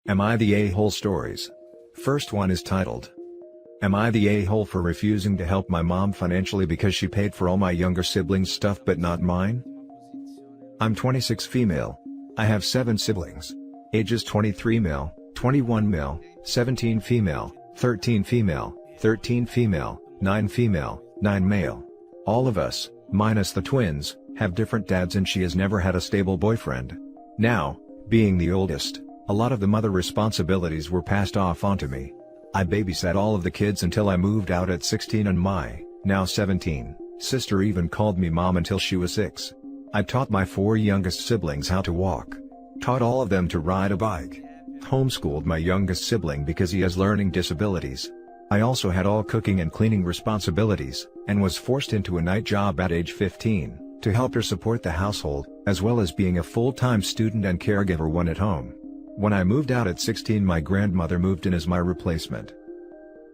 Am I the a-hole stories? First one is titled, Am I the a-hole for refusing to help my mom financially because she paid for all my younger siblings' stuff but not mine? I'm 26 female. I have 7 siblings. Ages 23 male, 21 male, 17 female, 13 female, 13 female, 9 female, 9 male. All of us, minus the twins, have different dads and she has never had a stable boyfriend. Now, being the oldest, a lot of the mother responsibilities were passed off onto me. I babysat all of the kids until I moved out at 16 and my, now 17, sister even called me mom until she was 6. I taught my 4 youngest siblings how to walk. Taught all of them to ride a bike. Homeschooled my youngest sibling because he has learning disabilities. I also had all cooking and cleaning responsibilities, and was forced into a night job at age 15, to help her support the household, as well as being a full-time student and caregiver when at home. When I moved out at 16, my grandmother moved in as my replacement.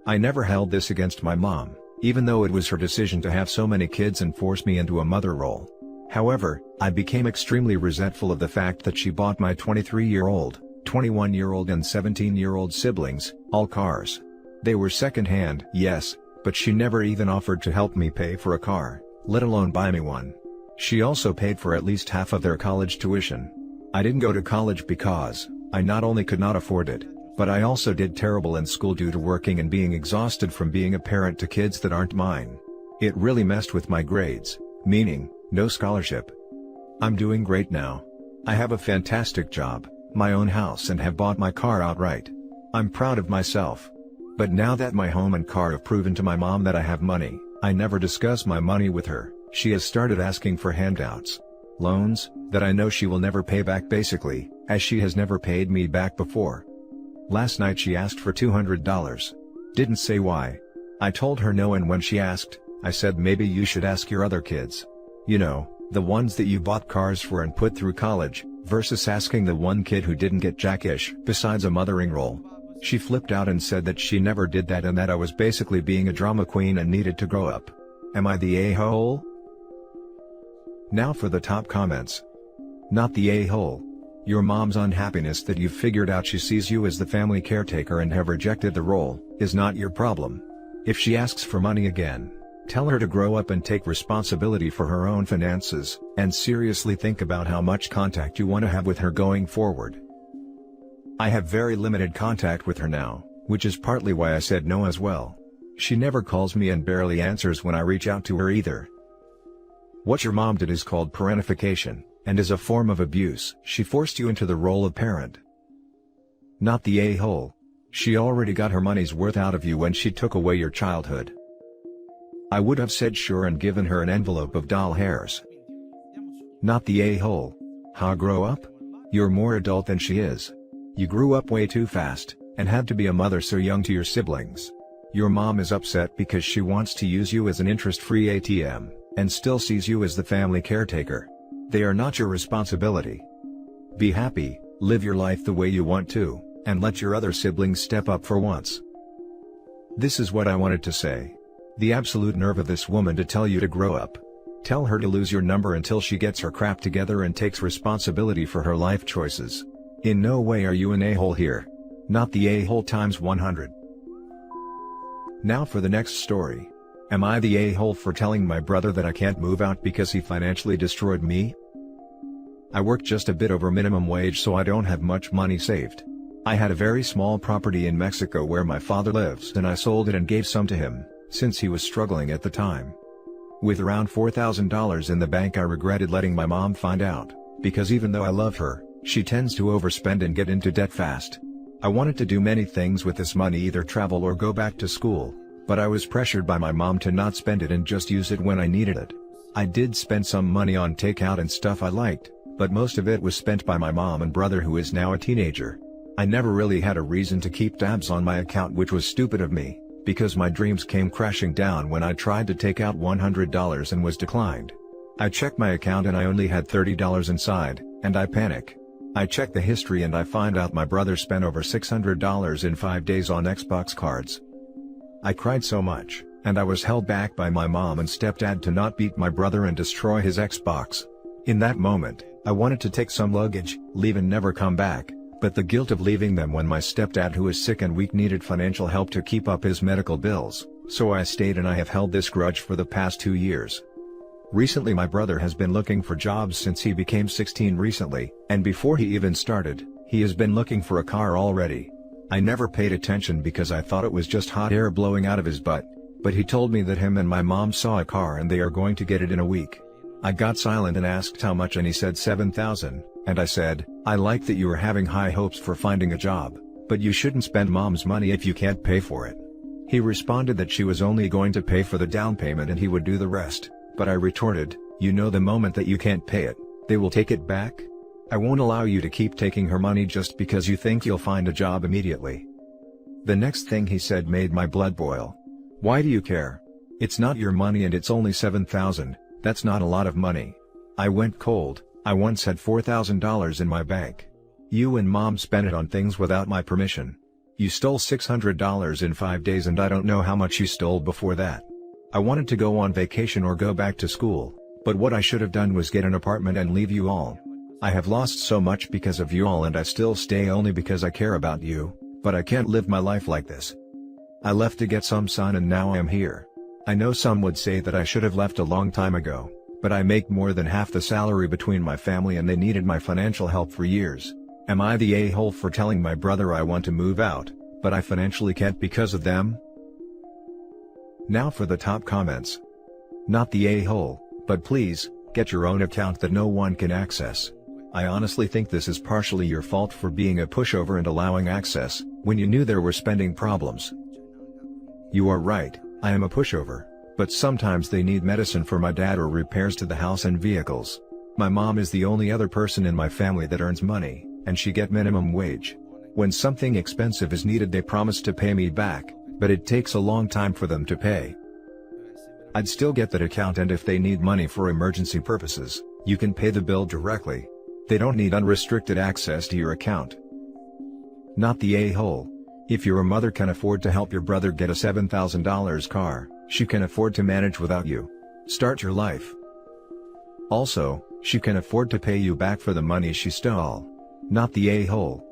I never held this against my mom, even though it was her decision to have so many kids and force me into a mother role. However, I became extremely resentful of the fact that she bought my 23-year-old, 21-year-old and 17-year-old siblings, all cars. They were second-hand, yes, but she never even offered to help me pay for a car, let alone buy me one. She also paid for at least half of their college tuition. I didn't go to college because I not only could not afford it, but I also did terrible in school due to working and being exhausted from being a parent to kids that aren't mine. It really messed with my grades, meaning, no scholarship. I'm doing great now. I have a fantastic job, my own house and have bought my car outright. I'm proud of myself. But now that my home and car have proven to my mom that I have money, I never discuss my money with her. She has started asking for handouts. Loans, that I know she will never pay back basically, as she has never paid me back before. Last night she asked for $200. Didn't say why. I told her no, and when she asked, I said maybe you should ask your other kids. You know, the ones that you bought cars for and put through college, versus asking the one kid who didn't get jackish besides a mothering role. She flipped out and said that she never did that and that I was basically being a drama queen and needed to grow up. Am I the a-hole? Now for the top comments. Not the a-hole. Your mom's unhappiness that you've figured out she sees you as the family caretaker and have rejected the role, is not your problem. If she asks for money again, tell her to grow up and take responsibility for her own finances, and seriously think about how much contact you want to have with her going forward. I have very limited contact with her now, which is partly why I said no as well. She never calls me and barely answers when I reach out to her either. What your mom did is called parentification, and is a form of abuse. She forced you into the role of parent. Not the a-hole. She already got her money's worth out of you when she took away your childhood. I would have said sure and given her an envelope of doll hairs. Not the a-hole. How grow up? You're more adult than she is. You grew up way too fast, and had to be a mother so young to your siblings. Your mom is upset because she wants to use you as an interest-free ATM, and still sees you as the family caretaker. They are not your responsibility. Be happy, live your life the way you want to, and let your other siblings step up for once. This is what I wanted to say. The absolute nerve of this woman to tell you to grow up. Tell her to lose your number until she gets her crap together and takes responsibility for her life choices. In no way are you an a-hole here. Not the a-hole times 100. Now for the next story. Am I the a-hole for telling my brother that I can't move out because he financially destroyed me? I work just a bit over minimum wage, so I don't have much money saved. I had a very small property in Mexico where my father lives, and I sold it and gave some to him, since he was struggling at the time. With around $4,000 in the bank, I regretted letting my mom find out, because even though I love her, she tends to overspend and get into debt fast. I wanted to do many things with this money, either travel or go back to school, but I was pressured by my mom to not spend it and just use it when I needed it. I did spend some money on takeout and stuff I liked, but most of it was spent by my mom and brother, who is now a teenager. I never really had a reason to keep tabs on my account, which was stupid of me, because my dreams came crashing down when I tried to take out $100 and was declined. I checked my account and I only had $30 inside, and I panic. I check the history and I find out my brother spent over $600 in 5 days on Xbox cards. I cried so much, and I was held back by my mom and stepdad to not beat my brother and destroy his Xbox. In that moment, I wanted to take some luggage, leave and never come back, But the guilt of leaving them when my stepdad, who is sick and weak, needed financial help to keep up his medical bills, so I stayed, and I have held this grudge for the past 2 years. Recently my brother has been looking for jobs since he became 16 recently, and before he even started, he has been looking for a car already. I never paid attention because I thought it was just hot air blowing out of his butt, but he told me that him and my mom saw a car and they are going to get it in a week. I got silent and asked how much, and he said 7,000, and I said, I like that you are having high hopes for finding a job, but you shouldn't spend mom's money if you can't pay for it. He responded that she was only going to pay for the down payment and he would do the rest. But I retorted, you know, the moment that you can't pay it, they will take it back? I won't allow you to keep taking her money just because you think you'll find a job immediately. The next thing he said made my blood boil. Why do you care? It's not your money and it's only 7,000, that's not a lot of money. I went cold. I once had $4,000 in my bank. You and mom spent it on things without my permission. You stole $600 in 5 days and I don't know how much you stole before that. I wanted to go on vacation or go back to school, but what I should have done was get an apartment and leave you all. I have lost so much because of you all, and I still stay only because I care about you, but I can't live my life like this. I left to get some sun and now I am here. I know some would say that I should have left a long time ago, but I make more than half the salary between my family and they needed my financial help for years. Am I the a-hole for telling my brother I want to move out, but I financially can't because of them? Now for the top comments. Not the a-hole, but please, get your own account that no one can access. I honestly think this is partially your fault for being a pushover and allowing access, when you knew there were spending problems. You are right, I am a pushover, but sometimes they need medicine for my dad or repairs to the house and vehicles. My mom is the only other person in my family that earns money, and she get minimum wage. When something expensive is needed they promise to pay me back, but it takes a long time for them to pay. I'd still get that account, and if they need money for emergency purposes, you can pay the bill directly. They don't need unrestricted access to your account. Not the a-hole. If your mother can afford to help your brother get a $7,000 car, she can afford to manage without you. Start your life. Also, she can afford to pay you back for the money she stole. Not the a-hole.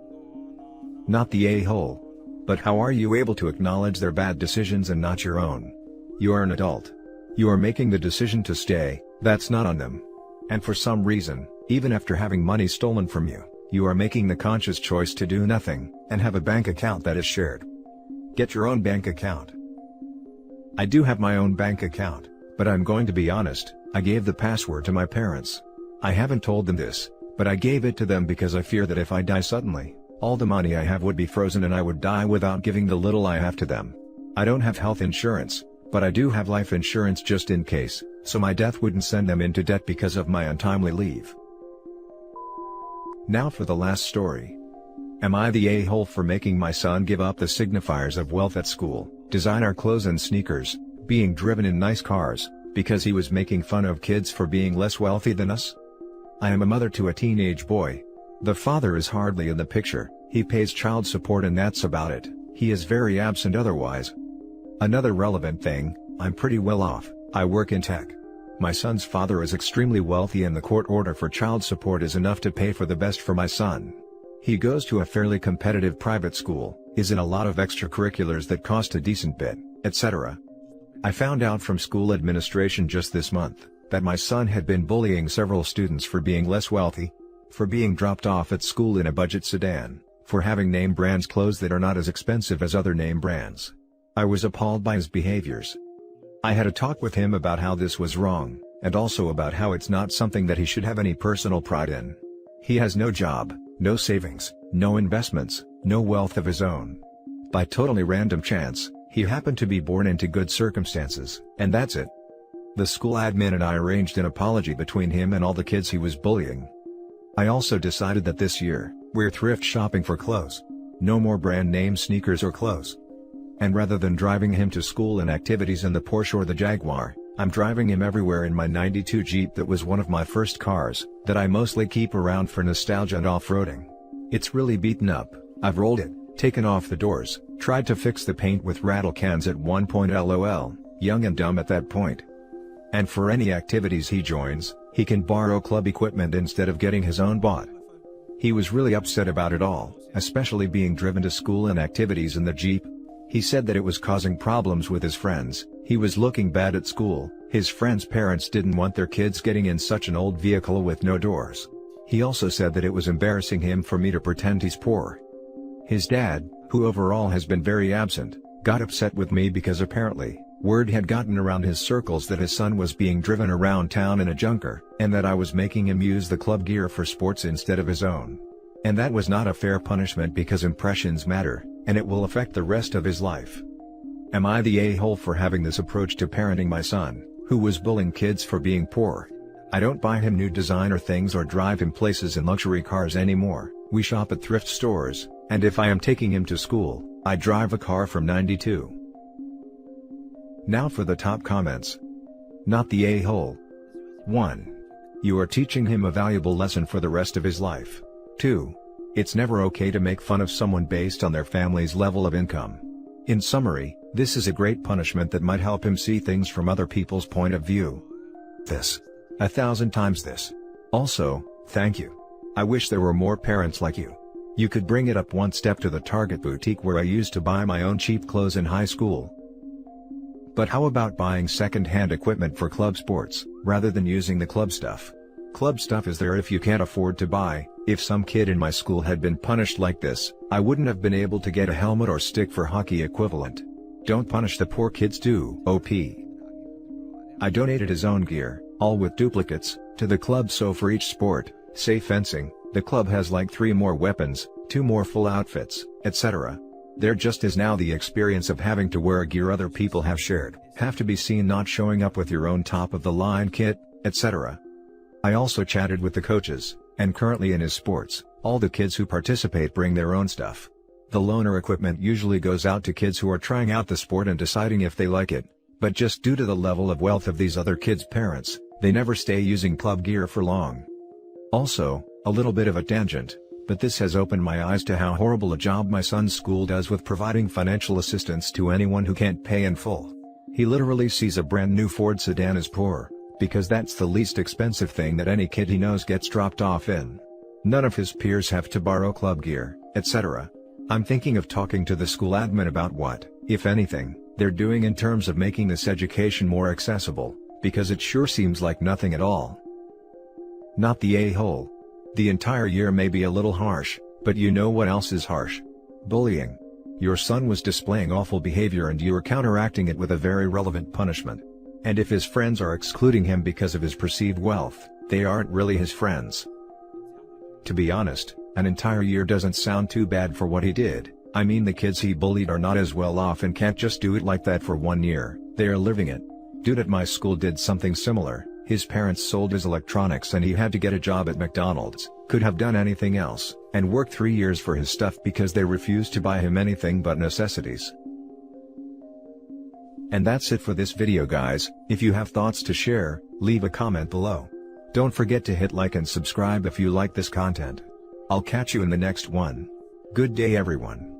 Not the a-hole. But how are you able to acknowledge their bad decisions and not your own? You are an adult. You are making the decision to stay, that's not on them. And for some reason, even after having money stolen from you, you are making the conscious choice to do nothing, and have a bank account that is shared. Get your own bank account. I do have my own bank account, but I'm going to be honest, I gave the password to my parents. I haven't told them this, but I gave it to them because I fear that if I die suddenly, all the money I have would be frozen and I would die without giving the little I have to them. I don't have health insurance, but I do have life insurance just in case, so my death wouldn't send them into debt because of my untimely leave. Now for the last story. Am I the a-hole for making my son give up the signifiers of wealth at school, designer clothes and sneakers, being driven in nice cars, because he was making fun of kids for being less wealthy than us? I am a mother to a teenage boy. The father is hardly in the picture, he pays child support and that's about it, he is very absent otherwise. Another relevant thing, I'm pretty well off, I work in tech. My son's father is extremely wealthy and the court order for child support is enough to pay for the best for my son. He goes to a fairly competitive private school, is in a lot of extracurriculars that cost a decent bit, etc. I found out from school administration just this month, that my son had been bullying several students for being less wealthy, for being dropped off at school in a budget sedan, for having name brands clothes that are not as expensive as other name brands. I was appalled by his behaviors. I had a talk with him about how this was wrong, and also about how it's not something that he should have any personal pride in. He has no job, no savings, no investments, no wealth of his own. By totally random chance, he happened to be born into good circumstances, and that's it. The school admin and I arranged an apology between him and all the kids he was bullying. I also decided that this year, we're thrift shopping for clothes. No more brand name sneakers or clothes. And rather than driving him to school and activities in the Porsche or the Jaguar, I'm driving him everywhere in my '92 Jeep that was one of my first cars, that I mostly keep around for nostalgia and off-roading. It's really beaten up, I've rolled it, taken off the doors, tried to fix the paint with rattle cans at one point, lol, young and dumb at that point. And for any activities he joins, he can borrow club equipment instead of getting his own bought. He was really upset about it all, especially being driven to school and activities in the Jeep. He said that it was causing problems with his friends, he was looking bad at school, his friends' parents didn't want their kids getting in such an old vehicle with no doors. He also said that it was embarrassing him for me to pretend he's poor. His dad, who overall has been very absent, got upset with me because apparently, word had gotten around his circles that his son was being driven around town in a junker, and that I was making him use the club gear for sports instead of his own. And that was not a fair punishment because impressions matter, and it will affect the rest of his life. Am I the a-hole for having this approach to parenting my son, who was bullying kids for being poor? I don't buy him new designer things or drive him places in luxury cars anymore, we shop at thrift stores, and if I am taking him to school, I drive a car from '92. Now for the top comments. Not the a-hole. 1. You are teaching him a valuable lesson for the rest of his life. 2. It's never okay to make fun of someone based on their family's level of income. In summary, this is a great punishment that might help him see things from other people's point of view. This. 1,000 times this. Also, thank you. I wish there were more parents like you. You could bring it up one step to the Target boutique where I used to buy my own cheap clothes in high school. But how about buying second-hand equipment for club sports, rather than using the club stuff? Club stuff is there if you can't afford to buy. If some kid in my school had been punished like this, I wouldn't have been able to get a helmet or stick for hockey equivalent. Don't punish the poor kids too, OP. I donated his own gear, all with duplicates, to the club, so for each sport, say fencing, the club has like 3 more weapons, 2 more full outfits, etc. There just is now the experience of having to wear gear other people have shared, have to be seen not showing up with your own top-of-the-line kit, etc. I also chatted with the coaches, and currently in his sports, all the kids who participate bring their own stuff. The loaner equipment usually goes out to kids who are trying out the sport and deciding if they like it, but just due to the level of wealth of these other kids' parents, they never stay using club gear for long. Also, a little bit of a tangent, but this has opened my eyes to how horrible a job my son's school does with providing financial assistance to anyone who can't pay in full. He literally sees a brand new Ford sedan as poor, because that's the least expensive thing that any kid he knows gets dropped off in. None of his peers have to borrow club gear, etc. I'm thinking of talking to the school admin about what, if anything, they're doing in terms of making this education more accessible, because it sure seems like nothing at all. Not the a-hole. The entire year may be a little harsh, but you know what else is harsh? Bullying. Your son was displaying awful behavior and you are counteracting it with a very relevant punishment. And if his friends are excluding him because of his perceived wealth, they aren't really his friends. To be honest, an entire year doesn't sound too bad for what he did. I mean, the kids he bullied are not as well off and can't just do it like that for 1 year, they are living it. Dude at my school did something similar. His parents sold his electronics and he had to get a job at McDonald's, could have done anything else, and worked 3 years for his stuff because they refused to buy him anything but necessities. And that's it for this video, guys. If you have thoughts to share, leave a comment below. Don't forget to hit like and subscribe if you like this content. I'll catch you in the next one. Good day everyone.